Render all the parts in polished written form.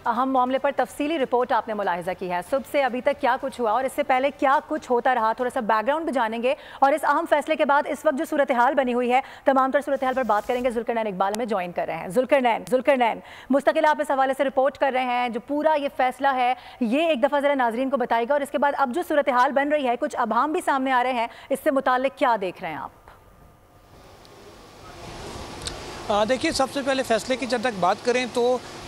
अहम मामले पर तफसीली रिपोर्ट आपने मुलाहिजा की है। सुबह से अभी तक क्या कुछ हुआ और इससे पहले क्या कुछ होता रहा, थोड़ा सा बैकग्राउंड भी जानेंगे और इस अहम फैसले के बाद इस वक्त जो सूरत हाल बनी हुई है, तमाम तर सूरत हाल पर बात करेंगे। जुल्करनैन इकबाल में ज्वाइन कर रहे हैं। जुल्करनैन मुस्तकिल आप इस हवाले से रिपोर्ट कर रहे हैं, जो पूरा ये फैसला है ये एक दफ़ा ज़रा नाजरीन को बताइएगा और इसके बाद अब जो सूरत हाल बन रही है, कुछ अभाम भी सामने आ रहे हैं, इससे मुताल्लिक क्या देख रहे हैं आप? देखिए, सबसे पहले फैसले की जब तक बात करें तो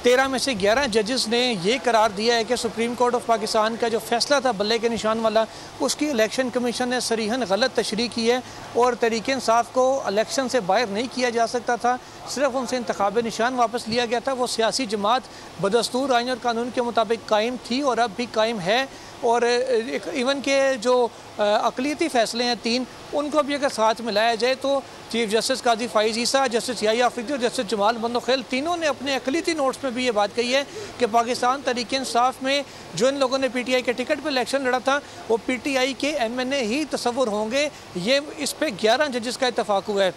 13 में से 11 जजेस ने ये करार दिया है कि सुप्रीम कोर्ट ऑफ पाकिस्तान का जो फैसला था बल्ले के निशान वाला, उसकी इलेक्शन कमीशन ने सरीहन गलत तशरीह की है और तहरीक इंसाफ को इलेक्शन से बाहर नहीं किया जा सकता था। सिर्फ उनसे इंतखाब निशान वापस लिया गया था। वो सियासी जमात बदस्तूर आइन और कानून के मुताबिक कायम थी और अब भी कायम है। और इवन के जो अक़लियती फ़ैसले हैं 3, उनको भी अगर साथ मिलाया जाए तो चीफ जस्टिस काजी फ़ाइज़ ईसा, जस्टिस याहिया अफरीदी और जस्टिस जमाल बंदोखेल तीनों ने अपने अक़लियती नोट्स में भी ये बात कही है कि पाकिस्तान तहरीक इंसाफ में जो इन लोगों ने PTI के टिकट पर इलेक्शन लड़ा था वो PTI के MNA ही तस्वुर होंगे। ये इस पर 11 जजेस का इत्तफाक हुआ है।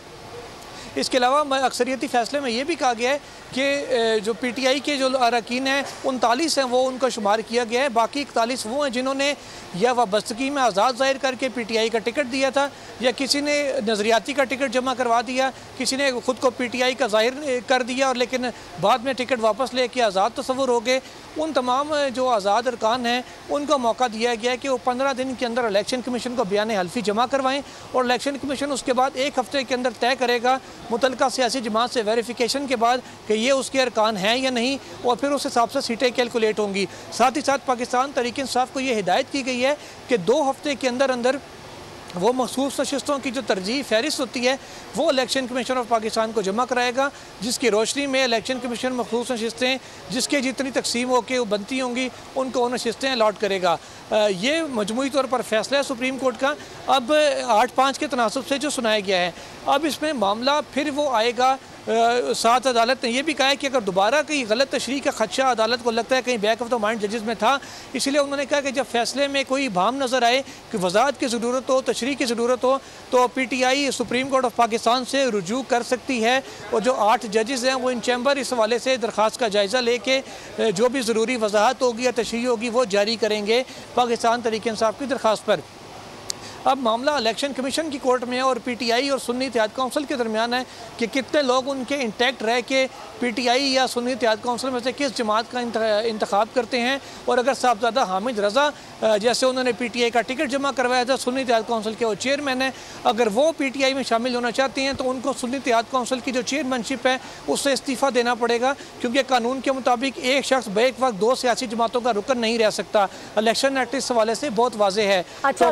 इसके अलावा अक्सरियती फ़ैसले में ये भी कहा गया है कि जो PTI के जो अरकान हैं 39 हैं वो उनको शुमार किया गया है। बाकी 41 वो हैं जिन्होंने या वाबस्तगी में आज़ाद ज़ाहिर करके PTI का टिकट दिया था या किसी ने नज़रियाती का टिकट जमा करवा दिया, किसी ने ख़ुद को PTI का ज़ाहिर कर दिया और लेकिन बाद में टिकट वापस लेके आज़ाद तस्वुर हो गए। उन तमाम जो आज़ाद अरकान हैं उनको मौका दिया गया है कि वो 15 दिन के अंदर इलेक्शन कमीशन को बयान हल्फी जमा करवाएं और इलेक्शन कमीशन उसके बाद 1 हफ़्ते के अंदर तय करेगा मुतल्लिका सियासी जमात से वेरिफिकेशन के बाद कि ये उसके अरकान हैं या नहीं, और फिर उस हिसाब से सीटें कैलकुलेट होंगी। साथ ही साथ पाकिस्तान तहरीक इंसाफ को ये हिदायत की गई है कि 2 हफ़्ते के अंदर अंदर वो मखसूस नशिस्तों की जो तरजीह फहरिस्त होती है वो इलेक्शन कमीशन ऑफ पाकिस्तान को जमा कराएगा, जिसकी रोशनी में इलेक्शन कमीशन मखसूस नशिस्तें जिसके जितनी तकसीम होकर वो बनती होंगी उनको वो नशिस्तें अलॉट करेगा। ये मजमूई तौर पर फैसला है सुप्रीम कोर्ट का। अब 8-5 के तनासब से जो सुनाया गया है, अब इसमें मामला फिर वो आएगा। साथ अदालत ने यह भी कहा है कि अगर दोबारा कहीं गलत तशरीह का खदशा अदालत को लगता है कहीं बैक ऑफ द माइंड जजेस में था, इसलिए उन्होंने कहा कि जब फैसले में कोई भाम नज़र आए कि वजाहत की ज़रूरत हो, तशरीह की ज़रूरत हो, तो PTI supreme court of Pakistan से रुजू कर सकती है। और जो 8 जजेस हैं वो इन चैम्बर इस हवाले से दरख्वास्त का जायज़ा लेके जो भी ज़रूरी वजाहत होगी या तशरीह होगी वो जारी करेंगे पाकिस्तान तहरीक इंसाफ की दरख्वास्त पर। अब मामला इलेक्शन कमीशन की कोर्ट में है और PTI और सुन्नी इत्तेहाद काउंसिल के दरमियान है कि कितने लोग उनके इंटैक्ट रह के PTI या सुन्नी इत्तेहाद काउंसिल में से किस जमात का इंतखाब करते हैं। और अगर साहबजादा हामिद रज़ा जैसे उन्होंने PTI का टिकट जमा करवाया था, सुन्नी इत्तेहाद काउंसिल के वो चेयरमैन हैं, अगर वो PTI में शामिल होना चाहते हैं तो उनको सुन्नी इत्तेहाद काउंसिल की जो चेयरमैनशिप है उससे इस्तीफ़ा देना पड़ेगा, क्योंकि कानून के मुताबिक एक शख्स बैक वक्त 2 सियासी जमातों का रुकन नहीं रह सकता। इलेक्शन एक्ट इस हवाले से बहुत वाज़ेह है। अच्छा,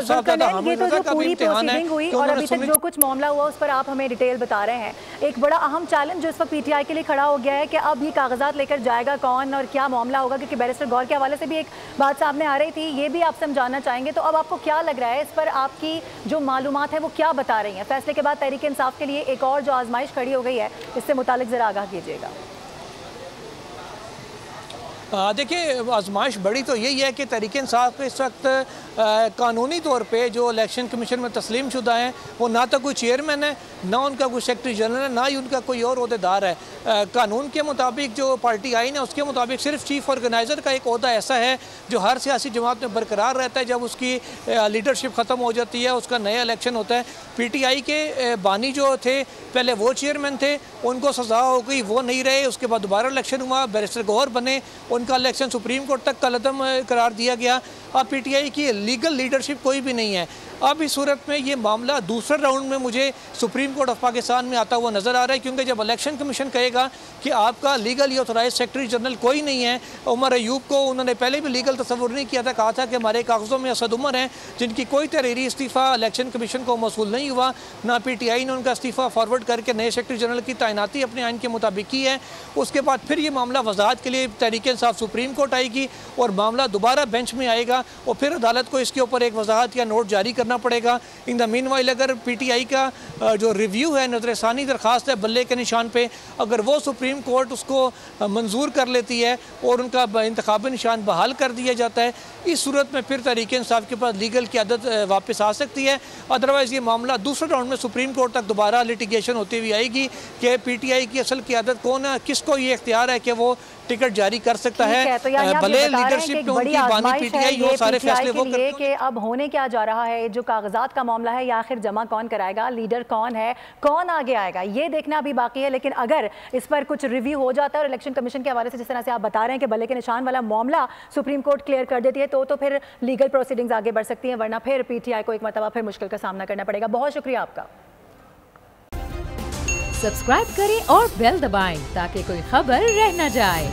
तो जो पूरी प्रोसीडिंग हुई और अभी तक जो कुछ मामला हुआ उस पर आप हमें डिटेल बता रहे हैं। एक बड़ा अहम चैलेंज जो इस वक्त PTI के लिए खड़ा हो गया है कि अब ये कागजात लेकर जाएगा कौन और क्या मामला होगा, क्योंकि बैरिस्टर गौर के हवाले से भी एक बात सामने आ रही थी, ये भी आपसे हम जानना चाहेंगे। तो अब आपको क्या लग रहा है, इस पर आपकी जो मालूमात है वो क्या बता रही हैं? फैसले के बाद तहरीक इंसाफ के लिए एक और जो आजमाइश खड़ी हो गई है, इससे मुतालिक ज़रा आगाह कीजिएगा। देखिए, आजमाइश बड़ी तो यही है कि तहरीक इंसाफ इस वक्त कानूनी तौर पे जो इलेक्शन कमीशन में तस्लीम शुदा है वो ना तो कोई चेयरमैन है, ना उनका कोई सेक्रेटरी जनरल है, ना ही उनका कोई और ओहदेदार है। कानून के मुताबिक जो पार्टी आइन है उसके मुताबिक सिर्फ चीफ ऑर्गेनाइज़र का एक ओहदा ऐसा है जो हर सियासी जमात में बरकरार रहता है। जब उसकी लीडरशिप ख़त्म हो जाती है उसका नया इलेक्शन होता है। PTI के बानी जो थे पहले वो चेयरमैन थे, उनको सज़ा हो गई, वो नहीं रहे, उसके बाद दोबारा इलेक्शन हुआ, बैरिस्टर गौहर बने, उनका इलेक्शन सुप्रीम कोर्ट तक कलदम करार दिया गया। अब PTI की लीगल लीडरशिप कोई भी नहीं है। अब इस सूरत में ये मामला दूसरे राउंड में मुझे सुप्रीम कोर्ट ऑफ पाकिस्तान में आता हुआ नज़र आ रहा है, क्योंकि जब इलेक्शन कमीशन कहेगा कि आपका लीगली ऑथराइज सेक्रेटरी जनरल कोई नहीं है, उमर अयूब को उन्होंने पहले भी लीगल तस्वुर नहीं किया था, कहा था कि हमारे कागज़ों में असद उमर हैं जिनकी कोई तहरीरी इस्तीफ़ा इलेक्शन कमीशन को मौसूल नहीं हुआ, ना PTI ने उनका इस्तीफ़ा फॉरवर्ड करके नए सेक्रेटरी जनरल की तैनाती अपने आइन के मुताबिक की है। उसके बाद फिर ये मामला वजाहत के लिए तहरीक इंसाफ सुप्रीम कोर्ट आएगी और मामला दोबारा बेंच में आएगा और फिर अदालत को इसके ऊपर एक वजाहत या नोट जारी करना पड़ेगा। इन द मीन वाइल अगर PTI का जो रिव्यू है, नजरसानी दरख्वास्त है बल्ले के निशान पे, अगर वो सुप्रीम कोर्ट उसको मंजूर कर लेती है और उनका इंतखाबी निशान बहाल कर दिया जाता है, इस सूरत में फिर तहरीक इंसाफ के पास लीगल की आदत वापस आ सकती है। अदरवाइज़ ये मामला दूसरे राउंड में सुप्रीम कोर्ट तक दोबारा लिटिगेशन होती हुई आएगी कि PTI की असल की आदत कौन है, किसको ये इख्तियार है कि वो टिकट जारी कर सकता है। तो भले लीडरशिप में उनकी बानी पीटीआई हो, सारे फैसले वो करते हैं कि अब होने क्या जा रहा है, जो कागजात का मामला है, या आखिर जमा कौन कराएगा, लीडर कौन है, कौन आगे आएगा, ये देखना अभी बाकी है। लेकिन अगर इस पर कुछ रिव्यू हो जाता है और इलेक्शन कमीशन के हवाले से जिस तरह से आप बता रहे हैं कि भले के निशान वाला मामला सुप्रीम कोर्ट क्लियर कर देती है, तो फिर लीगल प्रोसीडिंग्स आगे बढ़ सकती हैं, वरना फिर पीटीआई को एक मरतबा फिर मुश्किल का सामना करना पड़ेगा। बहुत शुक्रिया आपका। सब्सक्राइब करें और बेल दबाएं ताकि कोई खबर रह न जाए।